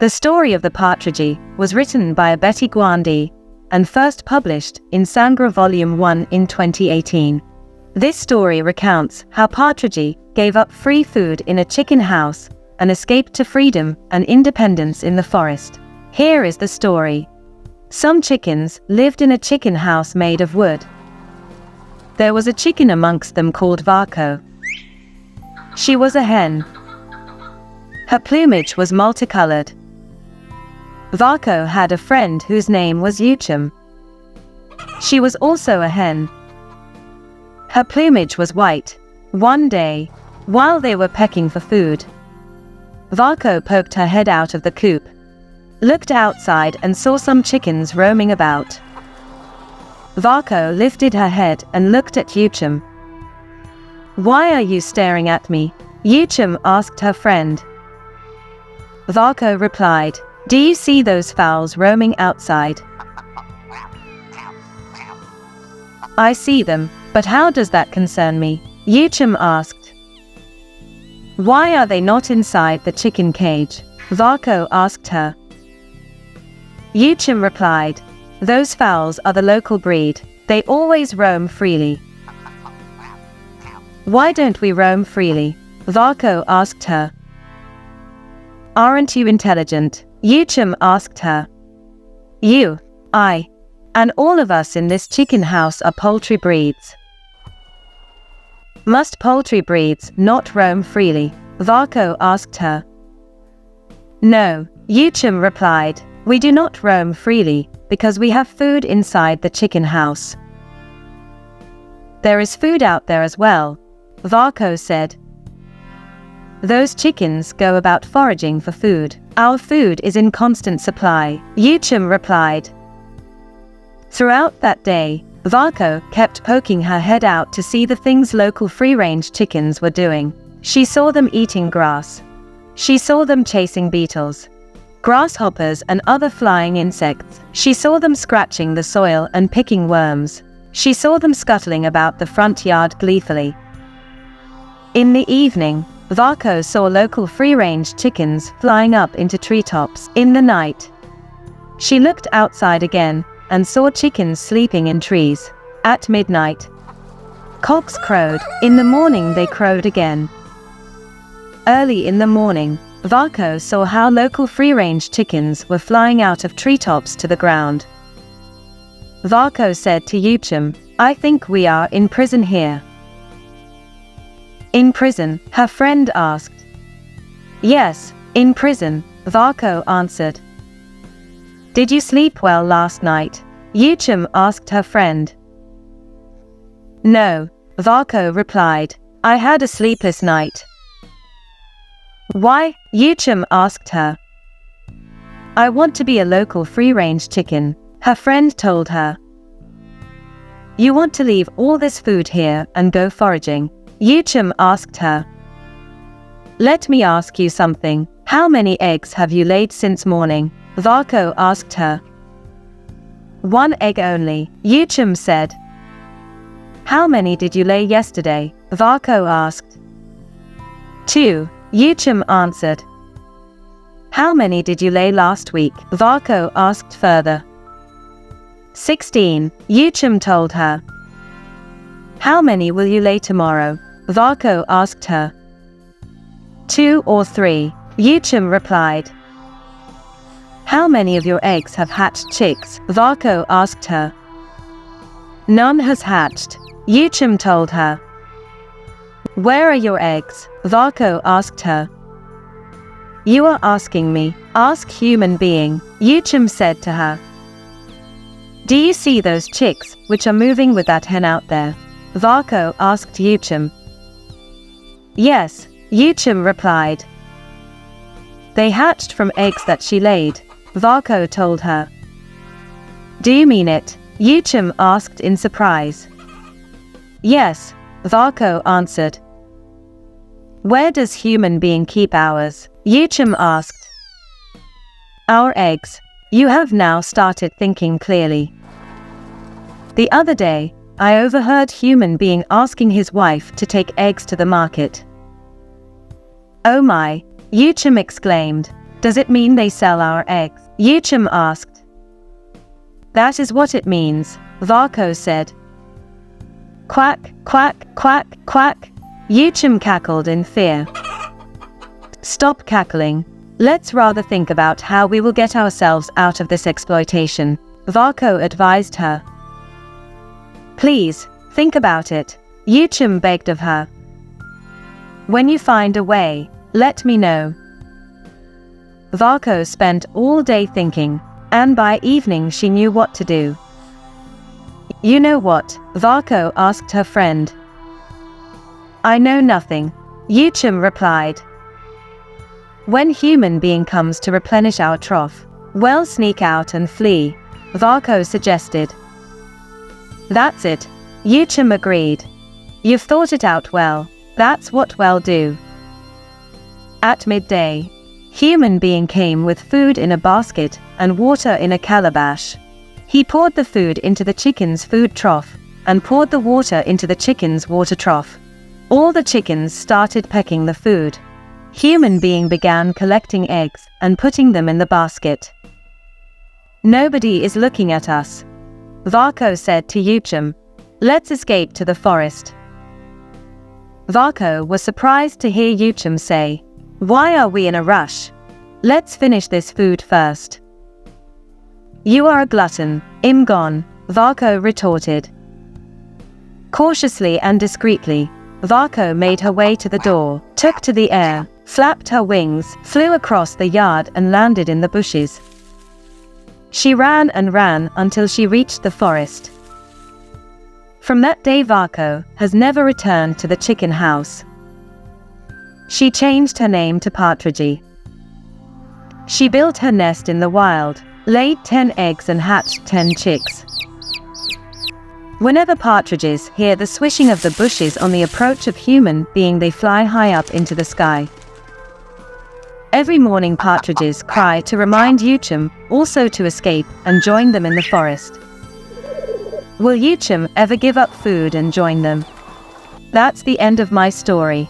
The story of the Partridge was written by Betty Guandi and first published in Sangra Volume 1 in 2018. This story recounts how Partridge gave up free food in a chicken house and escaped to freedom and independence in the forest. Here is the story. Some chickens lived in a chicken house made of wood. There was a chicken amongst them called Varco. She was a hen. Her plumage was multicolored. Varco had a friend whose name was Uchum. She was also a hen. Her plumage was white. One day, while they were pecking for food, Varco poked her head out of the coop, looked outside and saw some chickens roaming about. Varco lifted her head and looked at Uchum. "Why are you staring at me?" Uchum asked her friend. Varco replied, "Do you see those fowls roaming outside?" "I see them, but how does that concern me?" Uchum asked. "Why are they not inside the chicken cage?" Varco asked her. Uchum replied, "Those fowls are the local breed. They always roam freely." "Why don't we roam freely?" Varco asked her. "Aren't you intelligent?" Uchum asked her. "You, I, and all of us in this chicken house are poultry breeds. Must poultry breeds not roam freely?" Varco asked her. "No," Uchum replied, "we do not roam freely because we have food inside the chicken house." "There is food out there as well," Varco said. "Those chickens go about foraging for food. Our food is in constant supply," Uchum replied. Throughout that day, Varco kept poking her head out to see the things local free-range chickens were doing. She saw them eating grass. She saw them chasing beetles, grasshoppers and other flying insects. She saw them scratching the soil and picking worms. She saw them scuttling about the front yard gleefully. In the evening, Varco saw local free-range chickens flying up into treetops. In the night, she looked outside again and saw chickens sleeping in trees. At midnight, cocks crowed. In the morning they crowed again. Early in the morning, Varco saw how local free-range chickens were flying out of treetops to the ground. Varco said to Uchum, "I think we are in prison here." "In prison?" her friend asked. "Yes, in prison," Varco answered. "Did you sleep well last night?" Uchum asked her friend. "No," Varco replied. "I had a sleepless night." "Why?" Uchum asked her. "I want to be a local free-range chicken," her friend told her. "You want to leave all this food here and go foraging?" Uchum asked her. "Let me ask you something. How many eggs have you laid since morning?" Varco asked her. "One egg only," Uchum said. "How many did you lay yesterday?" Varco asked. "Two," Uchum answered. "How many did you lay last week?" Varco asked further. 16, Uchum told her. "How many will you lay tomorrow?" Varco asked her. 2 or 3, Uchum replied. "How many of your eggs have hatched chicks?" Varco asked her. "None has hatched," Uchum told her. "Where are your eggs?" Varco asked her. "You are asking me. Ask human being," Uchum said to her. "Do you see those chicks which are moving with that hen out there?" Varco asked Uchum. "Yes," Uchum replied. "They hatched from eggs that she laid," Varco told her. "Do you mean it?" Uchum asked in surprise. "Yes," Varco answered. "Where does human being keep ours?" Uchum asked. "Our eggs." You have now started thinking clearly. The other day, I overheard human being asking his wife to take eggs to the market. "Oh my," Uchum exclaimed. Does it mean they sell our eggs? Yuchim asked. That is what it means, Varco said. Quack, quack, quack, quack. Yuchim cackled in fear. Stop cackling. Let's rather think about how we will get ourselves out of this exploitation, Varco advised her. Please, think about it, Yuchim begged of her. When you find a way, let me know. Varco spent all day thinking, and by evening she knew what to do. You know what? Varco asked her friend. I know nothing, Yuchim replied. When human being comes to replenish our trough, we'll sneak out and flee, Varco suggested. That's it, Yuchim agreed. You've thought it out well, that's what we'll do. At midday, human being came with food in a basket and water in a calabash. He poured the food into the chicken's food trough, and poured the water into the chicken's water trough. All the chickens started pecking the food. Human being began collecting eggs and putting them in the basket. Nobody is looking at us, Varco said to Yuchim. Let's escape to the forest. Varco was surprised to hear Yuchim say, Why are we in a rush? Let's finish this food first. You are a glutton, Imgon, Varco retorted. Cautiously and discreetly, Varco made her way to the door, took to the air, flapped her wings, flew across the yard and landed in the bushes. She ran and ran until she reached the forest. From that day Varco has never returned to the chicken house. She changed her name to Partridge. She built her nest in the wild, laid 10 eggs and hatched 10 chicks. Whenever partridges hear the swishing of the bushes on the approach of human being, they fly high up into the sky. Every morning partridges cry to remind Yuchim also to escape and join them in the forest. Will Yuchim ever give up food and join them? That's the end of my story.